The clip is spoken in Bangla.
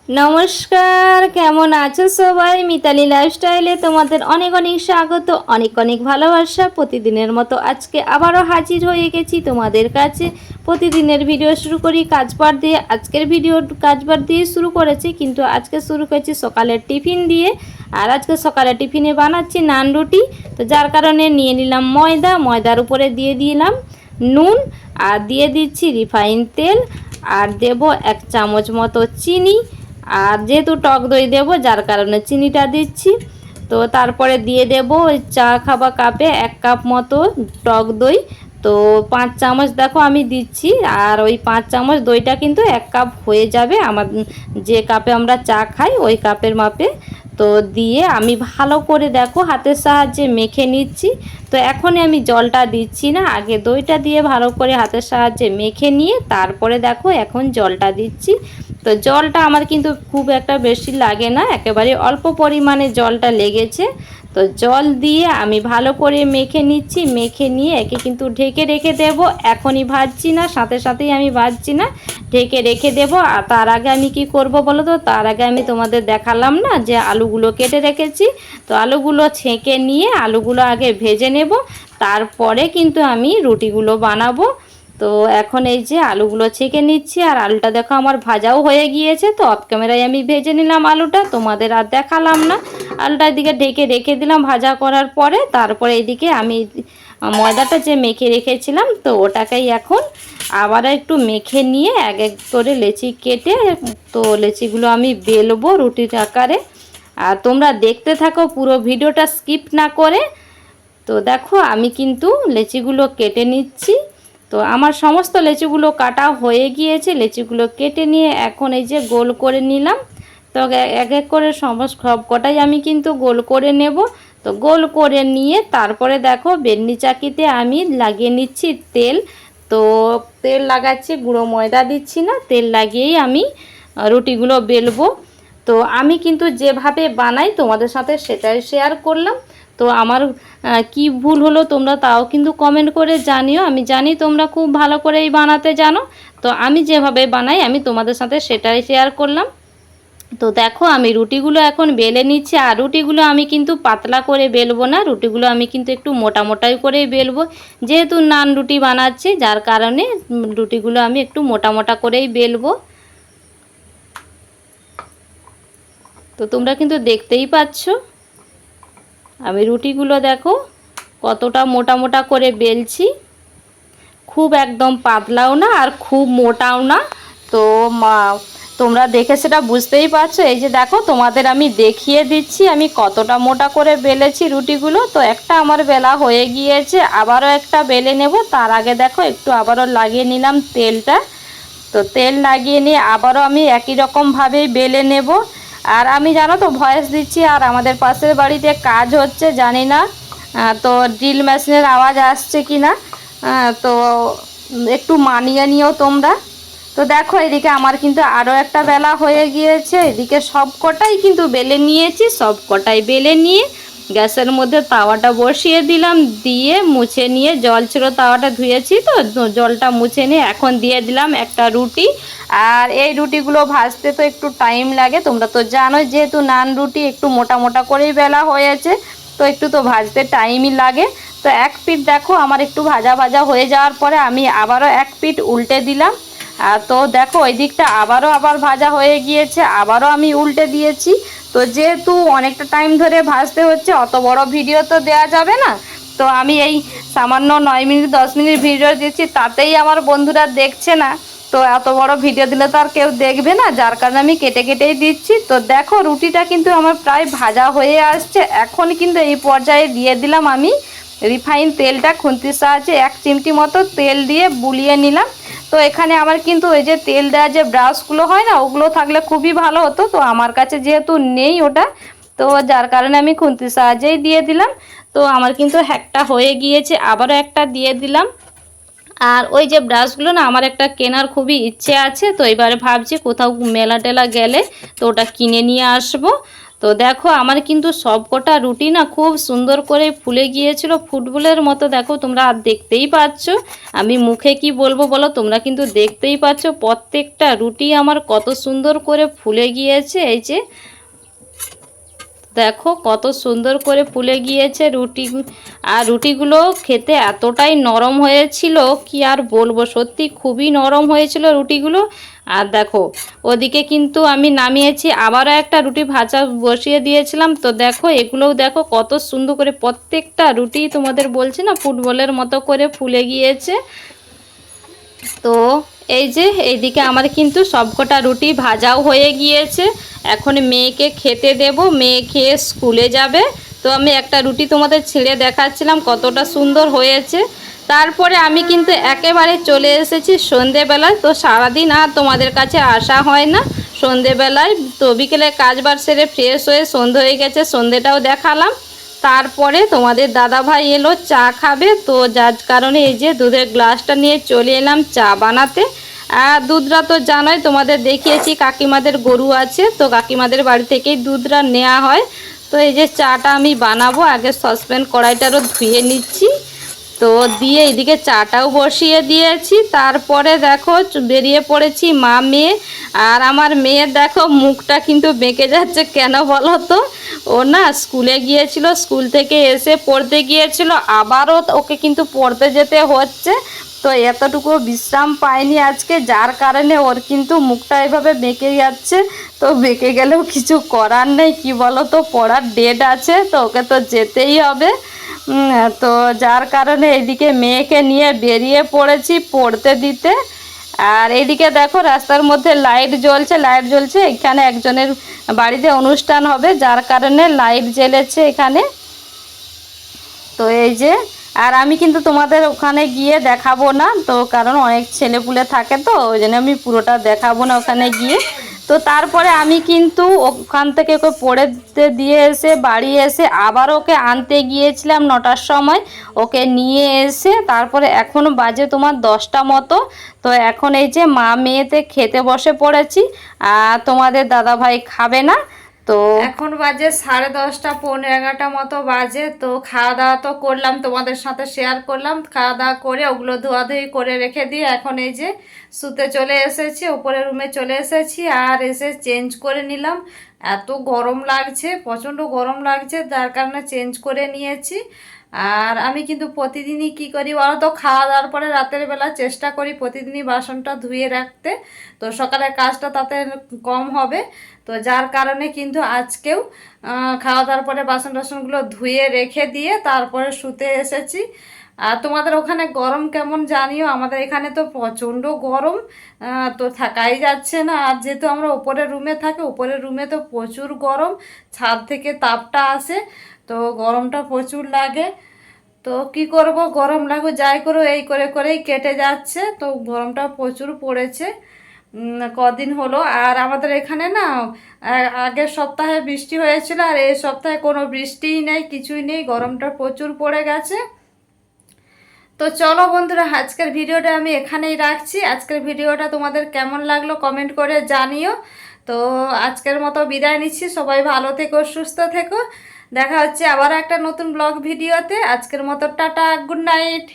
নমস্কার, কেমন আছো সবাই? মিতালি লাইফস্টাইলে তোমাদের অনেক অনেক স্বাগত, অনেক অনেক ভালোবাসা। প্রতিদিনের মতো আজকে আবারও হাজির হয়ে গেছি তোমাদের কাছে। প্রতিদিনের ভিডিও শুরু করি কাজবার দিয়ে। আজকের ভিডিও কাজবার দিয়ে শুরু করেছি, কিন্তু আজকে শুরু করেছি সকালের টিফিন দিয়ে। আর আজকে সকালের টিফিনে বানাচ্ছি নান রুটি। তো যার কারণে নিয়ে নিলাম ময়দার উপরে দিয়ে দিলাম নুন, আর দিয়ে দিচ্ছি রিফাইন তেল, আর দেব 1 চামচ মতো চিনি। আর যেহেতু টক দই দেব, যার কারণে চিনিটা দিচ্ছি। তো তারপরে দিয়ে দেব ওই চা খাওয়া কাপে 1 কাপ মতো টক দই। তো 5 চামচ দেখো আমি দিচ্ছি, আর ওই 5 চামচ দইটা কিন্তু 1 কাপ হয়ে যাবে আমার, যে কাপে আমরা চা খাই ওই কাপের মাপে। তো দিয়ে আমি ভালো করে দেখো হাতের সাহায্যে মেখে নিচ্ছি। তো এখনই আমি জলটা দিচ্ছি না, আগে দইটা দিয়ে ভালো করে হাতের সাহায্যে মেখে নিয়ে তারপরে দেখো এখন জলটা দিচ্ছি। তো জলটা আমার কিন্তু খুব একটা বেশি লাগে না, একেবারে অল্প পরিমাণে জলটা লেগেছে। তো জল দিয়ে আমি ভালো করে মেখে নিচ্ছি, মেখে নিয়ে একে কিন্তু ঢেকে রেখে দেব। এখনই ভাজছি না, সাথে সাথেই আমি ভাজছি না, ঢেকে রেখে দেব। আর তার আগে আমি কি করব বলো তো? তার আগে আমি তোমাদের দেখালাম না যে আলুগুলো কেটে রেখেছি। তো আলুগুলো ছেঁকে নিয়ে আলুগুলো আগে ভেজে নেব, তারপরে কিন্তু আমি রুটিগুলো বানাবো। তো এখন এই যে আলুগুলো ছেঁকে নিচ্ছি, আর আলুটা দেখো আমার ভাজাও হয়ে গিয়েছে। তো অফ ক্যামেরায় আমি ভেজে নিলাম আলুটা, তোমাদের আর দেখালাম না। আলুটা এদিকে ঢেকে রেখে দিলাম ভাজা করার পরে। তারপরে এদিকে আমি ময়দাটা যে মেখে রেখেছিলাম, তো ওটাকেই এখন আবার একটু মেখে নিয়ে এক এক করে লেচি কেটে, তো লেচিগুলো আমি বেলবো রুটির আকারে। আর তোমরা দেখতে থাকো পুরো ভিডিওটা স্কিপ না করে। তো দেখো আমি কিন্তু লেচিগুলো কেটে নিচ্ছি। তো আমার সমস্ত লেচিগুলো কাটা হয়ে গিয়েছে, লেচিগুলো কেটে নিয়ে এখন এই যে গোল করে নিলাম। তো এক এক করে সব কটাই আমি কিন্তু গোল করে নেব। তো গোল করে নিয়ে তারপরে দেখো বেলনি চাকিতে আমি লাগিয়ে নিচ্ছি তেল। তো তেল লাগাচ্ছি, গুঁড়ো ময়দা দিচ্ছি না, তেল লাগিয়েই আমি রুটিগুলো বেলবো। তো আমি কিন্তু যেভাবে বানাই তোমাদের সাথে সেটাই শেয়ার করলাম। তো আমার কি ভুল হলো তোমরা তাও কিন্তু কমেন্ট করে জানিও। আমি জানি তোমরা খুব ভালো করেই বানাতে জানো। তো আমি যেভাবে বানাই আমি তোমাদের সাথে সেটাই শেয়ার করলাম। তো দেখো আমি রুটিগুলো এখন বেলে নিচ্ছি। আর রুটিগুলো আমি কিন্তু পাতলা করে বেলবো না, রুটিগুলো আমি কিন্তু একটু মোটা মোটাই করেই বেলবো। যেহেতু নান রুটি বানাচ্ছি, যার কারণে রুটিগুলো আমি একটু মোটা মোটা করেই বেলবো। তো তোমরা কিন্তু দেখতেই পাচ্ছ আমি রুটিগুলো দেখো কতটা মোটা মোটা করে বেলছি। খুব একদম পাতলাও না আর খুব মোটাও না। তো তোমরা দেখে সেটা বুঝতেই পারছো। এই যে দেখো তোমাদের আমি দেখিয়ে দিচ্ছি আমি কতটা মোটা করে বেলেছি রুটিগুলো। তো একটা আমার বেলা হয়ে গিয়েছে, আবারও একটা বেলে নেব। তার আগে দেখো একটু আবারও লাগিয়ে নিলাম তেলটা। তো তেল লাগিয়ে নিয়ে আবারও আমি একই রকমভাবেই বেলে নেব। আর আমি জানো তো ভয়েস দিচ্ছি, আর আমাদের পাশের বাড়িতে কাজ হচ্ছে, জানি না তো ড্রিল মেশিনের আওয়াজ আসছে কি না। তো একটু মানিয়ে নিও তোমরা। তো দেখো এদিকে আমার কিন্তু আরও একটা বেলা হয়ে গিয়েছে। এদিকে সব কটাই কিন্তু বেলে নিয়েছি, সব কটাই বেলে নিয়ে গ্যাসের মধ্যে তাওয়াটা বসিয়ে দিলাম, দিয়ে মুছে নিয়ে জল ছিল তাওয়াটা ধুয়েছি, তো জলটা মুছে নিয়ে এখন দিয়ে দিলাম একটা রুটি। আর এই রুটিগুলো ভাজতে তো একটু টাইম লাগে, তোমরা তো জানোই, যেহেতু নান রুটি একটু মোটা মোটা করেই বেলা হয়েছে, তো একটু তো ভাজতে টাইমই লাগে। তো এক পিঠ দেখো আমার একটু ভাজা ভাজা হয়ে যাওয়ার পরে আমি আবারও এক পিঠ উল্টে দিলাম। তো দেখো ওই দিকটা আবার ভাজা হয়ে গিয়েছে, আবারও আমি উল্টে দিয়েছি। তো যেহেতু অনেকটা টাইম ধরে ভাজতে হচ্ছে, অত বড় ভিডিও তো দেওয়া যাবে না। তো আমি এই সামান্য 9 মিনিট 10 মিনিট ভিডিও দিচ্ছি, তাতেই আমার বন্ধুরা দেখছে না। তো এত বড় ভিডিও দিলে তো আর কেউ দেখবে না, যার কারণে আমি কেটে কেটেই দিচ্ছি। তো দেখো রুটিটা কিন্তু আমার প্রায় ভাজা হয়ে আসছে। এখন কিন্তু এই পর্যায়ে দিয়ে দিলাম আমি রিফাইন তেলটা, খুন্তির সাহায্যে 1 চিমটি মতো তেল দিয়ে বুলিয়ে নিলাম। তো এখানে আমার কিন্তু ওই যে তেল দেওয়া যে ব্রাশগুলো হয় না, ওগুলো থাকলে খুবই ভালো হতো। তো আমার কাছে যেহেতু নেই ওটা, তো যার কারণে আমি খুন্তির সাহায্যেই দিয়ে দিলাম। তো আমার কিন্তু একটা হয়ে গিয়েছে, আবারও একটা দিয়ে দিলাম। আর ওই যে ব্রাশগুলো না আমার একটা কেনার খুবই ইচ্ছে আছে। তো এবারে ভাবছি কোথাও মেলা টেলা গেলে তো ওটা কিনে নিয়ে আসবো। তো দেখো আমার কিন্তু সবকটা রুটি না খুব সুন্দর করে ফুলে গিয়েছিল, ফুটবলের মতো। দেখো তোমরা দেখতেই পাচ্ছ, আমি মুখে কি বলবো বলো, তোমরা কিন্তু দেখতেই পাচ্ছ প্রত্যেকটা রুটি আমার কত সুন্দর করে ফুলে গিয়েছে। এই যে দেখো কত সুন্দর করে ফুলে গিয়েছে রুটি। আর রুটিগুলো খেতে এতটাই নরম হয়েছিল কি আর বলবো, সত্যি খুবই নরম হয়েছিল রুটিগুলো। আর দেখো ওদিকে কিন্তু আমি নামিয়েছি, আবারও একটা রুটি ভাজা বসিয়ে দিয়েছিলাম। তো দেখো এগুলোও দেখো কত সুন্দর করে প্রত্যেকটা রুটি তোমাদের বলছি না ফুটবলের মতো করে ফুলে গিয়েছে। তো এই যে এইদিকে আমার কিন্তু সবকটা রুটি ভাজাও হয়ে গিয়েছে। এখন মেয়েকে খেতে দেব, মেয়ে খেয়ে স্কুলে যাবে। তো আমি একটা রুটি তোমাদের ছিঁড়ে দেখাচ্ছিলাম কতটা সুন্দর হয়েছে। তারপরে আমি কিন্তু একেবারে চলে এসেছি সন্ধেবেলায়। তো সারাদিন আর তোমাদের কাছে আসা হয় না সন্ধেবেলায়। তো বিকেলে কাজবার সেরে ফ্রেশ হয়ে সন্ধে হয়ে গেছে, সন্ধেটাও দেখালাম। তারপরে তোমাদের দাদা ভাই এলো চা খাবে, তো যার কারণে এই যে দুধের গ্লাসটা নিয়ে চলে এলাম চা বানাতে। আর দুধটা তো জানোই, তোমাদের দেখিয়েছি কাকিমাদের গরু আছে, তো কাকিমাদের বাড়ি থেকেই দুধটা নেওয়া হয়। তো এই যে চাটা আমি বানাবো, আগে সসপ্যান কড়াইটারও ধুয়ে নিচ্ছি। তো দিয়ে এইদিকে চাটাও বসিয়ে দিয়েছি। তারপরে দেখো বেরিয়ে পড়েছি মা মেয়ে। আর আমার মেয়ের দেখো মুখটা কিন্তু বেঁকে যাচ্ছে, কেন বলো তো, ও না স্কুলে গিয়েছিল, স্কুল থেকে এসে পড়তে গিয়েছিল, আবারও ওকে কিন্তু পড়তে যেতে হচ্ছে। তো এতটুকু বিশ্রাম পায়নি আজকে, যার কারণে ওর কিন্তু মুখটা এভাবে বেঁকে যাচ্ছে। তো বেঁকে গেলেও কিছু করার নেই, কি বলো তো, পড়ার ডেট আছে, তো ওকে তো যেতেই হবে। তো যার কারণে এইদিকে মেয়েকে নিয়ে বেরিয়ে পড়েছি পড়তে দিতে। আর এইদিকে দেখো রাস্তার মধ্যে লাইট জ্বলছে, এখানে একজনের বাড়িতে অনুষ্ঠান হবে, যার কারণে লাইট জ্বেলেছে এখানে। তো এই যে, আর আমি কিন্তু তোমাদের ওখানে গিয়ে দেখাবো না, তো কারণ অনেক ছেলেপুলে থাকে, তো ওই জন্য আমি পুরোটা দেখাবো না ওখানে গিয়ে। তো তারপরে আমি কিন্তু ওখান থেকে ওকে পড়তে দিয়ে এসে বাড়ি এসে আবার ওকে আনতে গিয়েছিলাম 9টার সময়। ওকে নিয়ে এসে তারপরে এখন বাজে তোমার 10টা মতো। তো এখন এই যে মা মেয়েতে খেতে বসে পড়েছি। আর তোমাদের দাদা ভাই খাবে না। তো এখন বাজে 10:30, 11:15 মতো বাজে। তো খাওয়া দাওয়া তো করলাম, তোমাদের সাথে শেয়ার করলাম। খাওয়া দাওয়া করে ওগুলো ধোয়াধুয়ি করে রেখে দিয়ে এখন এই যে শুতে চলে এসেছি, উপরের রুমে চলে এসেছি। আর এসে চেঞ্জ করে নিলাম, এত গরম লাগছে, প্রচণ্ড গরম লাগছে, যার কারণে চেঞ্জ করে নিয়েছি। আর আমি কিন্তু প্রতিদিনই কি করি বলো তো, খাওয়া দাওয়ার পরে রাতের বেলা চেষ্টা করি প্রতিদিনই বাসনটা ধুয়ে রাখতে, তো সকালের কাজটা তাতে কম হবে। তো যার কারণে কিন্তু আজকেও খাওয়া দাওয়ার পরে বাসন টাসনগুলো ধুয়ে রেখে দিয়ে তারপরে শুতে এসেছি। আর তোমাদের ওখানে গরম কেমন জানিও, আমাদের এখানে তো প্রচণ্ড গরম, তো থাকাই যাচ্ছে না। আর যেহেতু আমরা উপরের রুমে থাকি, উপরের রুমে তো প্রচুর গরম, ছাদ থেকে তাপটা আসে, তো গরমটা প্রচুর লাগে। তো কি করব, গরম লাগো যাই করো এই করে করেই কেটে যাচ্ছে। তো গরমটা প্রচুর পড়েছে কদিন হলো। আর আমাদের এখানে না আগের সপ্তাহে বৃষ্টি হয়েছিল, আর এই সপ্তাহে কোনো বৃষ্টিই নেই, কিছুই নেই, গরমটা প্রচুর পড়ে গেছে। তো চলো বন্ধুরা, আজকের ভিডিওটা আমি এখানেই রাখছি। আজকের ভিডিওটা তোমাদের কেমন লাগলো কমেন্ট করে জানিও। তো আজকের মতো বিদায় নিচ্ছি, সবাই ভালো থেকো, সুস্থ থেকো। দেখা হচ্ছে আবার একটা নতুন ব্লগ ভিডিওতে। আজকের মতো টাটা, গুড নাইট।